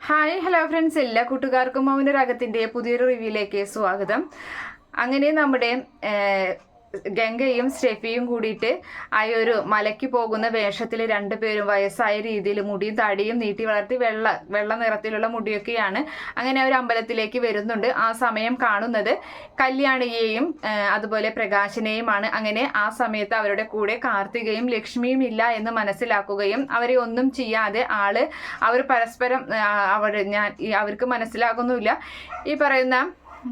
Hi hello friends, എല്ലാ കൂട്ടുകാർക്കും മൗനരാഗത്തിൻ്റെ പുതിയൊരു റിവ്യൂയിലേക്ക് സ്വാഗതം. അങ്ങനെ നമ്മുടെ ഗംഗയും സ്റ്റെഫിയും കൂടിയിട്ട് ആ ഒരു മലയ്ക്ക് പോകുന്ന വേഷത്തിൽ രണ്ടുപേരും വയസ്സായ രീതിയിൽ മുടിയും താടിയും നീട്ടി വളർത്തി വെള്ള നിറത്തിലുള്ള മുടിയൊക്കെയാണ്. അങ്ങനെ അവർ അമ്പലത്തിലേക്ക് വരുന്നുണ്ട്. ആ സമയം കാണുന്നത് കല്യാണിയെയും അതുപോലെ പ്രകാശനെയുമാണ്. അങ്ങനെ ആ സമയത്ത് അവരുടെ കൂടെ കാർത്തികയും ലക്ഷ്മിയും ഇല്ല എന്ന് മനസ്സിലാക്കുകയും അവരെ ഒന്നും ചെയ്യാതെ അവർ പരസ്പരം അവർക്ക് മനസ്സിലാകുന്നില്ല. ഈ പറയുന്ന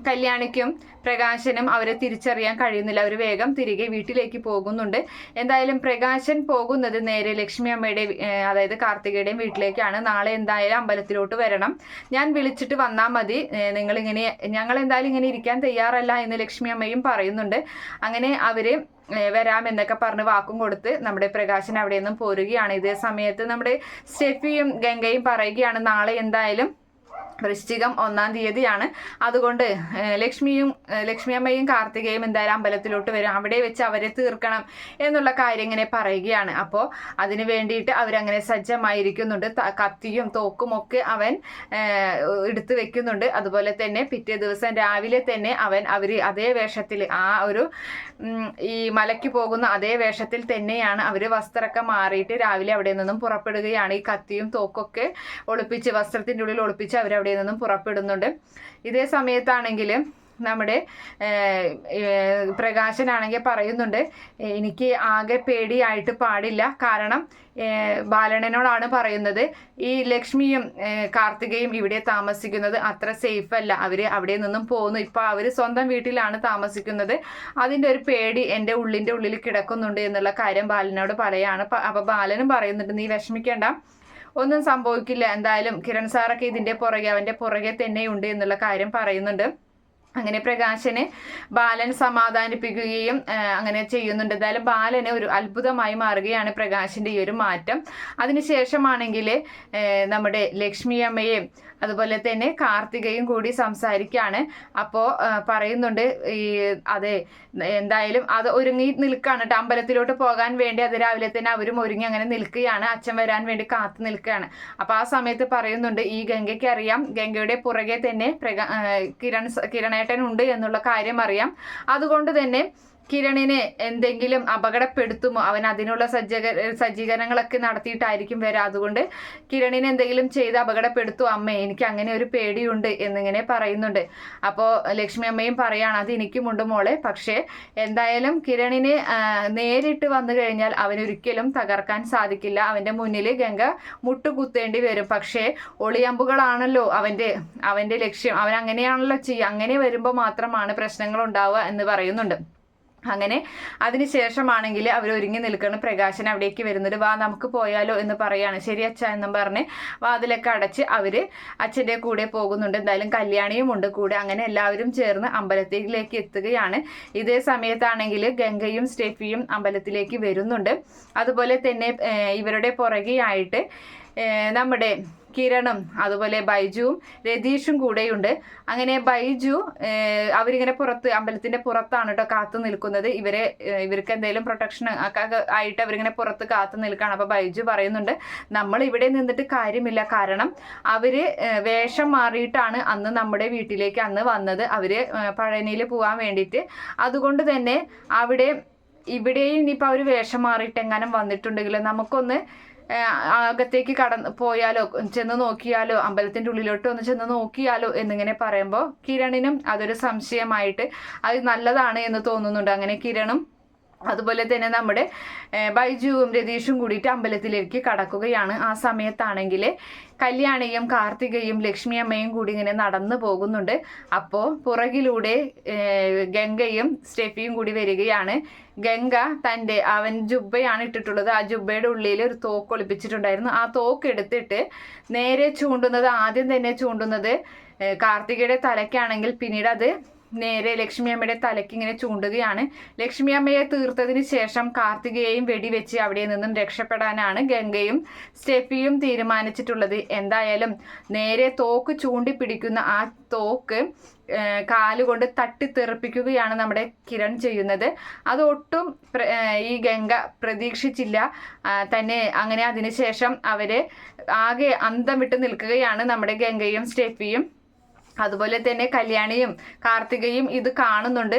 കല്യാണിക്കും പ്രകാശനും അവരെ തിരിച്ചറിയാൻ കഴിയുന്നില്ല. അവർ വേഗം തിരികെ വീട്ടിലേക്ക് പോകുന്നുണ്ട്. എന്തായാലും പ്രകാശൻ പോകുന്നത് നേരെ ലക്ഷ്മി അമ്മയുടെ അതായത് കാർത്തികയുടെയും വീട്ടിലേക്കാണ്. നാളെ എന്തായാലും അമ്പലത്തിലോട്ട് വരണം, ഞാൻ വിളിച്ചിട്ട് വന്നാൽ മതി, ഞങ്ങൾ എന്തായാലും ഇങ്ങനെ ഇരിക്കാൻ തയ്യാറല്ല എന്ന് ലക്ഷ്മി അമ്മയും പറയുന്നുണ്ട്. അങ്ങനെ അവര് വരാമെന്നൊക്കെ പറഞ്ഞ് വാക്കും കൊടുത്ത് നമ്മുടെ പ്രകാശൻ അവിടെ നിന്നും പോരുകയാണ്. ഇതേ സമയത്ത് നമ്മുടെ സ്റ്റെഫിയും ഗംഗയും പറയുകയാണ്, നാളെ എന്തായാലും വൃശ്ചികം 1-ാം തീയതിയാണ്. അതുകൊണ്ട് ലക്ഷ്മി അമ്മയും കാർത്തികയും എന്തായാലും അമ്പലത്തിലോട്ട് വരും, അവിടെ വെച്ച് അവരെ തീർക്കണം എന്നുള്ള കാര്യം ഇങ്ങനെ പറയുകയാണ്. അപ്പോൾ അതിന് വേണ്ടിയിട്ട് അവരങ്ങനെ സജ്ജമായിരിക്കുന്നുണ്ട്. കത്തിയും തോക്കും ഒക്കെ അവൻ എടുത്തു വെക്കുന്നുണ്ട്. അതുപോലെ തന്നെ പിറ്റേ ദിവസം രാവിലെ തന്നെ അവർ അതേ വേഷത്തിൽ ഈ മലയ്ക്ക് പോകുന്ന അതേ വേഷത്തിൽ തന്നെയാണ് അവർ വസ്ത്രമൊക്കെ മാറിയിട്ട് രാവിലെ അവിടെ നിന്നും പുറപ്പെടുകയാണ്. ഈ കത്തിയും തോക്കൊക്കെ ഒളിപ്പിച്ച് വസ്ത്രത്തിൻ്റെ ഉള്ളിൽ ഒളിപ്പിച്ച് അവരവിടെ നിന്നും പുറപ്പെടുന്നുണ്ട്. ഇതേ സമയത്താണെങ്കിൽ നമ്മുടെ പ്രകാശനാണെങ്കിൽ പറയുന്നുണ്ട്, എനിക്ക് ആകെ പേടിയായിട്ട് പാടില്ല. കാരണം ബാലണ്ണനോടാണ് പറയുന്നത്, ഈ ലക്ഷ്മിയും കാർത്തികയും ഇവിടെ താമസിക്കുന്നത് അത്ര സേഫ് അല്ല, അവര് അവിടെ നിന്നും പോകുന്നു, ഇപ്പൊ അവര് സ്വന്തം വീട്ടിലാണ് താമസിക്കുന്നത്, അതിൻ്റെ ഒരു പേടി എൻ്റെ ഉള്ളിൽ കിടക്കുന്നുണ്ട് എന്നുള്ള കാര്യം ബാലനോട് പറയാണ്. അപ്പൊ ബാലനും പറയുന്നുണ്ട്, നീ വിഷമിക്കേണ്ട, ഒന്നും സംഭവിക്കില്ല, എന്തായാലും കിരൺ സാറൊക്കെ അവൻ്റെ പുറകെ തന്നെയുണ്ട് എന്നുള്ള കാര്യം പറയുന്നുണ്ട്. അങ്ങനെ പ്രകാശനെ ബാലൻ സമാധാനിപ്പിക്കുകയും അങ്ങനെ ചെയ്യുന്നുണ്ട്. എന്തായാലും ബാലന് ഒരു അത്ഭുതമായി മാറുകയാണ് പ്രകാശിൻ്റെ ഈ ഒരു മാറ്റം. അതിനുശേഷമാണെങ്കിൽ നമ്മുടെ ലക്ഷ്മി അമ്മയും അതുപോലെ തന്നെ കാർത്തികയും കൂടി സംസാരിക്കുകയാണ്. അപ്പോൾ പറയുന്നുണ്ട്, എന്തായാലും അത് ഒരുങ്ങി നിൽക്കുകയാണ് കേട്ടോ, അമ്പലത്തിലോട്ട് പോകാൻ വേണ്ടി അത് രാവിലെ തന്നെ അവരും ഒരുങ്ങി അങ്ങനെ നിൽക്കുകയാണ്. അച്ഛൻ വരാൻ വേണ്ടി കാത്തു നിൽക്കുകയാണ്. അപ്പോൾ ആ സമയത്ത് പറയുന്നുണ്ട്, ഈ ഗംഗയ്ക്ക് അറിയാം, ഗംഗയുടെ പുറകെ തന്നെ കിരണേട്ടൻ ഉണ്ട് എന്നുള്ള കാര്യം അറിയാം. അതുകൊണ്ട് തന്നെ കിരണിനെ എന്തെങ്കിലും അപകടപ്പെടുത്തുമോ, അവൻ അതിനുള്ള സജ്ജീകരണങ്ങളൊക്കെ നടത്തിയിട്ടായിരിക്കും വരാം. അതുകൊണ്ട് കിരണിനെ എന്തെങ്കിലും ചെയ്ത് അപകടപ്പെടുത്തുമോ അമ്മേ, എനിക്ക് അങ്ങനെ ഒരു പേടിയുണ്ട് എന്നിങ്ങനെ പറയുന്നുണ്ട്. അപ്പോൾ ലക്ഷ്മി അമ്മയും പറയാണ്, അത് എനിക്കുമുണ്ട് മോളെ, പക്ഷേ എന്തായാലും കിരണിനെ നേരിട്ട് വന്നു കഴിഞ്ഞാൽ അവനൊരിക്കലും തകർക്കാൻ സാധിക്കില്ല, അവൻ്റെ മുന്നിൽ ഗംഗ മുട്ടുകുത്തേണ്ടി വരും. പക്ഷേ ഒളിയമ്പുകളാണല്ലോ അവൻ്റെ ലക്ഷ്യം, അവൻ അങ്ങനെയാണല്ലോ ചെയ്യുക, അങ്ങനെ വരുമ്പോൾ മാത്രമാണ് പ്രശ്നങ്ങൾ ഉണ്ടാവുക എന്ന് പറയുന്നുണ്ട്. അങ്ങനെ അതിനുശേഷമാണെങ്കിൽ അവർ ഒരുങ്ങി നിൽക്കണം. പ്രകാശൻ അവിടേക്ക് വരുന്നത്, വാ നമുക്ക് പോയാലോ എന്ന് പറയാണ്. ശരി അച്ഛ എന്നും പറഞ്ഞ് വാതിലൊക്കെ അടച്ച് അവർ അച്ഛൻ്റെ കൂടെ പോകുന്നുണ്ട്. എന്തായാലും കല്യാണിയും ഉണ്ട് കൂടെ. അങ്ങനെ എല്ലാവരും ചേർന്ന് അമ്പലത്തിലേക്ക് എത്തുകയാണ്. ഇതേ സമയത്താണെങ്കിൽ ഗംഗയും സ്റ്റെഫിയും അമ്പലത്തിലേക്ക് വരുന്നുണ്ട്. അതുപോലെ തന്നെ ഇവരുടെ പുറകെയായിട്ട് നമ്മുടെ കിരണും അതുപോലെ ബൈജുവും രതീഷും കൂടെയുണ്ട്. അങ്ങനെ ബൈജു അവരിങ്ങനെ അമ്പലത്തിന്റെ പുറത്താണ് കേട്ടോ കാത്തു നിൽക്കുന്നത്. ഇവർക്ക് എന്തെങ്കിലും പ്രൊട്ടക്ഷൻ ആയിട്ട് അവരിങ്ങനെ പുറത്ത് കാത്തു നിൽക്കുകയാണ്. അപ്പോൾ ബൈജു പറയുന്നുണ്ട്, നമ്മൾ ഇവിടെ നിന്നിട്ട് കാര്യമില്ല, കാരണം അവര് വേഷം മാറിയിട്ടാണ് അന്ന് നമ്മുടെ വീട്ടിലേക്ക് അന്ന് വന്നത്, അവര് പഴനിയിൽ പോകാൻ വേണ്ടിയിട്ട്. അതുകൊണ്ട് തന്നെ ഇവിടെയും ഇനിയിപ്പോൾ അവർ വേഷം മാറിയിട്ട് എങ്ങാനും വന്നിട്ടുണ്ടെങ്കിൽ നമുക്കൊന്ന് അകത്തേക്ക് പോയാലോ, ചെന്ന് നോക്കിയാലോ, അമ്പലത്തിൻ്റെ ഉള്ളിലോട്ട് ഒന്ന് ചെന്ന് നോക്കിയാലോ എന്നിങ്ങനെ പറയുമ്പോൾ കിരണിനും അതൊരു സംശയമായിട്ട് അത് നല്ലതാണ് എന്ന് തോന്നുന്നുണ്ട്. അങ്ങനെ കിരണും അതുപോലെ തന്നെ നമ്മുടെ ബൈജുവും രതീഷും കൂടിയിട്ട് അമ്പലത്തിലേക്ക് കടക്കുകയാണ്. ആ സമയത്താണെങ്കിൽ കല്യാണിയും കാർത്തികയും ലക്ഷ്മി അമ്മയും കൂടി ഇങ്ങനെ നടന്നു പോകുന്നുണ്ട്. അപ്പോൾ പുറകിലൂടെ ഗംഗയും സ്റ്റെഫിയും കൂടി വരികയാണ്. ഗംഗ അവൻ ജുബ്ബയാണ് ഇട്ടിട്ടുള്ളത്, ആ ജുബ്ബയുടെ ഉള്ളിൽ ഒരു തോക്ക് ഒളിപ്പിച്ചിട്ടുണ്ടായിരുന്നു. ആ തോക്ക് എടുത്തിട്ട് നേരെ ആദ്യം തന്നെ ചൂണ്ടുന്നത് കാർത്തികയുടെ തലയ്ക്കാണെങ്കിൽ പിന്നീട് അത് നേരെ ലക്ഷ്മി അമ്മയുടെ തലയ്ക്ക് ഇങ്ങനെ ചൂണ്ടുകയാണ്. ലക്ഷ്മി അമ്മയെ തീർത്തതിന് ശേഷം കാർത്തികയെയും വെടിവെച്ച് അവിടെ നിന്നും രക്ഷപ്പെടാനാണ് ഗംഗയും സ്റ്റെഫിയും തീരുമാനിച്ചിട്ടുള്ളത്. എന്തായാലും നേരെ തോക്ക് ചൂണ്ടിപ്പിടിക്കുന്ന ആ തോക്ക് കാലുകൊണ്ട് തട്ടിത്തെറിപ്പിക്കുകയാണ് നമ്മുടെ കിരൺ ചെയ്യുന്നത്. അതൊട്ടും ഈ ഗംഗ പ്രതീക്ഷിച്ചില്ല തന്നെ. അങ്ങനെ അതിനുശേഷം അവരെ ആകെ അന്തം വിട്ട് നിൽക്കുകയാണ് നമ്മുടെ ഗംഗയും സ്റ്റെഫിയും. അതുപോലെ തന്നെ കല്യാണിയും കാർത്തികയും ഇത് കാണുന്നുണ്ട്.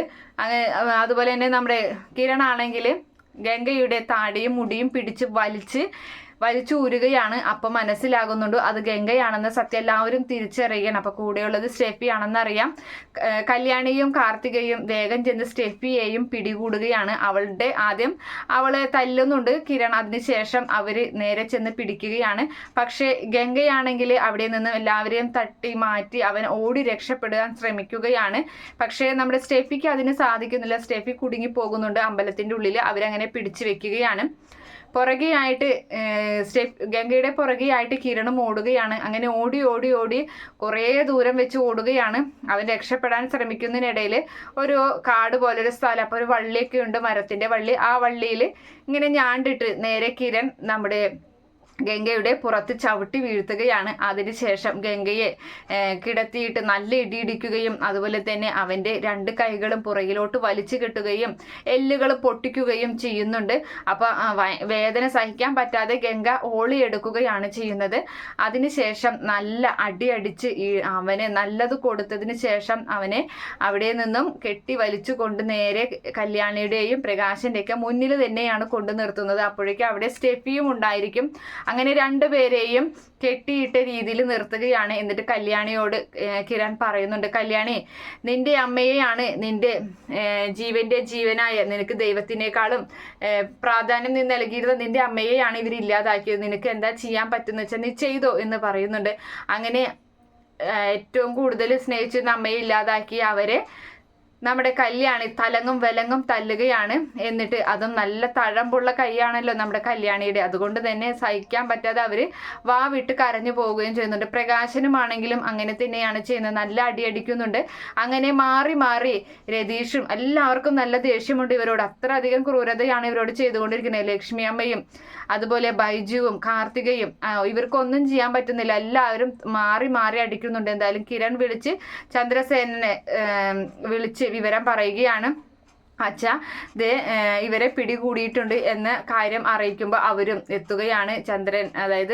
അതുപോലെ തന്നെ നമ്മുടെ കിരൺ ആണെങ്കിൽ ഗംഗയുടെ താടിയും മുടിയും പിടിച്ച് വലിച്ചൂരുകയാണ്. അപ്പം മനസ്സിലാകുന്നുണ്ട് അത് ഗംഗയാണെന്ന് സത്യം എല്ലാവരും തിരിച്ചറിയുകയാണ്. അപ്പം കൂടെയുള്ളത് സ്റ്റെഫി ആണെന്നറിയാം. കല്യാണിയും കാർത്തികയും വേഗം ചെന്ന് സ്റ്റെഫിയെയും പിടികൂടുകയാണ്. ആദ്യം അവളെ തല്ലുന്നുണ്ട് കിരൺ. അതിനുശേഷം അവർ നേരെ ചെന്ന് പിടിക്കുകയാണ്. പക്ഷേ ഗംഗയാണെങ്കിൽ അവിടെ നിന്ന് എല്ലാവരെയും തട്ടി മാറ്റി അവൻ ഓടി രക്ഷപ്പെടാൻ ശ്രമിക്കുകയാണ്. പക്ഷേ നമ്മുടെ സ്റ്റെഫിക്ക് അതിന് സാധിക്കുന്നില്ല. സ്റ്റെഫി കുടുങ്ങി പോകുന്നുണ്ട് അമ്പലത്തിൻ്റെ ഉള്ളിൽ. അവരങ്ങനെ പിടിച്ചു വെക്കുകയാണ്. പുറകെയായിട്ട് ഗംഗയുടെ പുറകെയായിട്ട് കിരണും ഓടുകയാണ്. അങ്ങനെ ഓടി ഓടി ഓടി കുറേ ദൂരം വെച്ച് ഓടുകയാണ്. അവൻ രക്ഷപ്പെടാൻ ശ്രമിക്കുന്നതിനിടയിൽ ഒരു കാട് പോലൊരു സ്ഥലം, അപ്പോൾ ഒരു വള്ളിയൊക്കെ ഉണ്ട്, മരത്തിൻ്റെ വള്ളി. ആ വള്ളിയിൽ ഇങ്ങനെ ഞാണ്ടിട്ട് നേരെ കിരൺ നമ്മുടെ ഗംഗയുടെ പുറത്ത് ചവിട്ടി വീഴ്ത്തുകയാണ്. അതിനുശേഷം ഗംഗയെ കിടത്തിയിട്ട് നല്ല ഇടിയിടിക്കുകയും അതുപോലെ തന്നെ അവൻ്റെ 2 കൈകളും പുറകിലോട്ട് വലിച്ചു കെട്ടുകയും എല്ലുകൾ പൊട്ടിക്കുകയും ചെയ്യുന്നുണ്ട്. അപ്പോൾ വേദന സഹിക്കാൻ പറ്റാതെ ഗംഗ ഓളിയെടുക്കുകയാണ് ചെയ്യുന്നത്. അതിനുശേഷം നല്ല അടിയടിച്ച് അവനെ നല്ലത് കൊടുത്തതിന് ശേഷം അവനെ അവിടെ നിന്നും കെട്ടി വലിച്ചു കൊണ്ട് നേരെ കല്യാണിയുടെയും പ്രകാശിൻ്റെയൊക്കെ മുന്നിൽ തന്നെയാണ് കൊണ്ടു നിർത്തുന്നത്. അപ്പോഴേക്കും അവിടെ സ്റ്റെഫിയും ഉണ്ടായിരിക്കും. അങ്ങനെ 2 പേരെയും കെട്ടിയിട്ട രീതിയിൽ നിർത്തുകയാണ്. എന്നിട്ട് കല്യാണിയോട് കിരൺ പറയുന്നുണ്ട്, കല്യാണി, നിന്റെ അമ്മയെയാണ് നിന്റെ ജീവന്റെ ജീവനായ, നിനക്ക് ദൈവത്തിനേക്കാളും പ്രാധാന്യം നീ നൽകിയിരുന്ന നിന്റെ അമ്മയെയാണ് ഇവർ ഇല്ലാതാക്കിയത്. നിനക്ക് എന്താ ചെയ്യാൻ പറ്റുന്ന വെച്ചാൽ നീ ചെയ്തോ എന്ന് പറയുന്നുണ്ട്. അങ്ങനെ ഏറ്റവും കൂടുതൽ സ്നേഹിച്ചിരുന്ന അമ്മയെ ഇല്ലാതാക്കി അവരെ നമ്മുടെ കല്യാണി തലങ്ങും വിലങ്ങും തല്ലുകയാണ്. എന്നിട്ട് അതും നല്ല തഴമ്പുള്ള കൈയാണല്ലോ നമ്മുടെ കല്യാണിയുടെ. അതുകൊണ്ട് തന്നെ സഹിക്കാൻ പറ്റാതെ അവർ വിട്ട് കരഞ്ഞു പോവുകയും ചെയ്യുന്നുണ്ട്. പ്രകാശനുമാണെങ്കിലും അങ്ങനെ തന്നെയാണ് ചെയ്യുന്നത്. നല്ല അടിയടിക്കുന്നുണ്ട്. അങ്ങനെ മാറി മാറി രതീഷും എല്ലാവർക്കും നല്ല ദേഷ്യമുണ്ട് ഇവരോട്. അത്ര അധികം ക്രൂരതയാണ് ഇവരോട് ചെയ്തുകൊണ്ടിരിക്കുന്നത്. ലക്ഷ്മി അമ്മയും അതുപോലെ ബൈജുവും കാർത്തികയും ഇവർക്കൊന്നും ചെയ്യാൻ പറ്റുന്നില്ല. എല്ലാവരും മാറി മാറി അടിക്കുന്നുണ്ട്. എന്തായാലും കിരൺ ചന്ദ്രസേനനെ വിളിച്ച് വിവരം പറയുകയാണ്. അച്ഛാ ഇവരെ പിടികൂടിയിട്ടുണ്ട് എന്ന കാര്യം അറിയിക്കുമ്പോൾ അവരും എത്തുകയാണ്. ചന്ദ്രൻ, അതായത്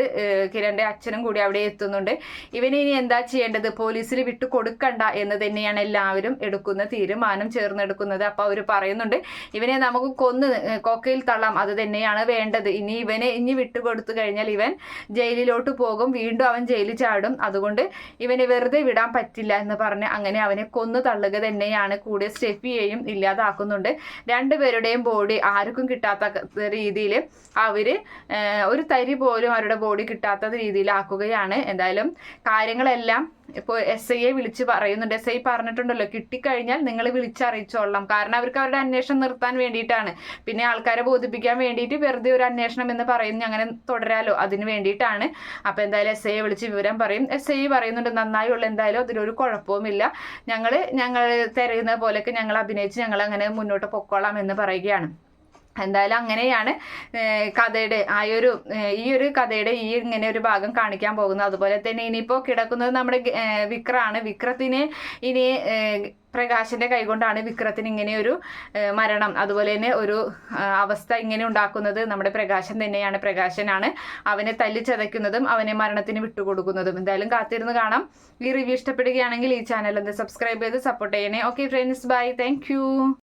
കിരണിന്റെ അച്ഛനും കൂടി അവിടെ എത്തുന്നുണ്ട്. ഇവനെ ഇനി എന്താ ചെയ്യേണ്ടത്, പോലീസിൽ വിട്ടു കൊടുക്കണ്ട എന്ന് തന്നെയാണ് എല്ലാവരും എടുക്കുന്ന തീരുമാനം, ചേർന്നെടുക്കുന്നത്. അപ്പോൾ അവർ പറയുന്നുണ്ട്, ഇവനെ നമുക്ക് കൊന്ന് കൊക്കയിൽ തള്ളാം, അത് തന്നെയാണ് വേണ്ടത്. ഇനി വിട്ടുകൊടുത്തു കഴിഞ്ഞാൽ ഇവൻ ജയിലിലോട്ട് പോകും, വീണ്ടും അവൻ ജയിലിൽ ചാടും. അതുകൊണ്ട് ഇവനെ വെറുതെ വിടാൻ പറ്റില്ല എന്ന് പറഞ്ഞ് അങ്ങനെ അവനെ കൊന്നു തള്ളുക തന്നെയാണ്. കൂടെ സ്റ്റെഫിയെയും ഇല്ലാതാക്കുന്നു. 2 പേരുടെയും ബോഡി ആർക്കും കിട്ടാത്ത രീതിയിൽ അവര് ഒരു തരി പോലും അവരുടെ ബോഡി കിട്ടാത്ത രീതിയിലാക്കുകയാണ്. എന്തായാലും കാര്യങ്ങളെല്ലാം ഇപ്പോൾ SIയെ വിളിച്ച് പറയുന്നുണ്ട്. SI പറഞ്ഞിട്ടുണ്ടല്ലോ, കിട്ടിക്കഴിഞ്ഞാൽ നിങ്ങൾ വിളിച്ചറിയിച്ചോളാം. കാരണം അവർക്ക് അവരുടെ അന്വേഷണം നിർത്താൻ വേണ്ടിയിട്ടാണ്. പിന്നെ ആൾക്കാരെ ബോധിപ്പിക്കാൻ വേണ്ടിയിട്ട് വെറുതെ ഒരു അന്വേഷണം എന്ന് പറയുന്നു, അങ്ങനെ തുടരാലോ, അതിന് വേണ്ടിയിട്ടാണ്. അപ്പോൾ എന്തായാലും SIയെ വിളിച്ച് വിവരം പറയും. SI പറയുന്നുണ്ട്, നന്നായുള്ള, എന്തായാലും അതിലൊരു കുഴപ്പവുമില്ല, ഞങ്ങൾ തിരയുന്ന പോലെയൊക്കെ ഞങ്ങൾ അഭിനയിച്ച് ഞങ്ങൾ അങ്ങനെ മുന്നോട്ട് പൊക്കോളാം എന്ന് പറയുകയാണ്. എന്തായാലും അങ്ങനെയാണ് കഥയുടെ ഈ ഒരു കഥയുടെ ഇങ്ങനെ ഒരു ഭാഗം കാണിക്കാൻ പോകുന്നത്. അതുപോലെ തന്നെ ഇനിയിപ്പോൾ കിടക്കുന്നത് നമ്മുടെ വിക്രമാണ്. വിക്രത്തിനെ ഇനി പ്രകാശിന്റെ കൈകൊണ്ടാണ് വിക്രത്തിന് ഇങ്ങനെ ഒരു മരണം, അതുപോലെ തന്നെ ഒരു അവസ്ഥ ഇങ്ങനെ ഉണ്ടാക്കുന്നത് നമ്മുടെ പ്രകാശൻ തന്നെയാണ്. പ്രകാശനാണ് അവനെ തല്ലിച്ചതയ്ക്കുന്നതും അവനെ മരണത്തിന് വിട്ടുകൊടുക്കുന്നതും. എന്തായാലും കാത്തിരുന്ന് കാണാം. ഈ റിവ്യൂ ഇഷ്ടപ്പെടുകയാണെങ്കിൽ ഈ ചാനൽ സബ്സ്ക്രൈബ് ചെയ്ത് സപ്പോർട്ട് ചെയ്യണേ. Okay friends, bye, thank U.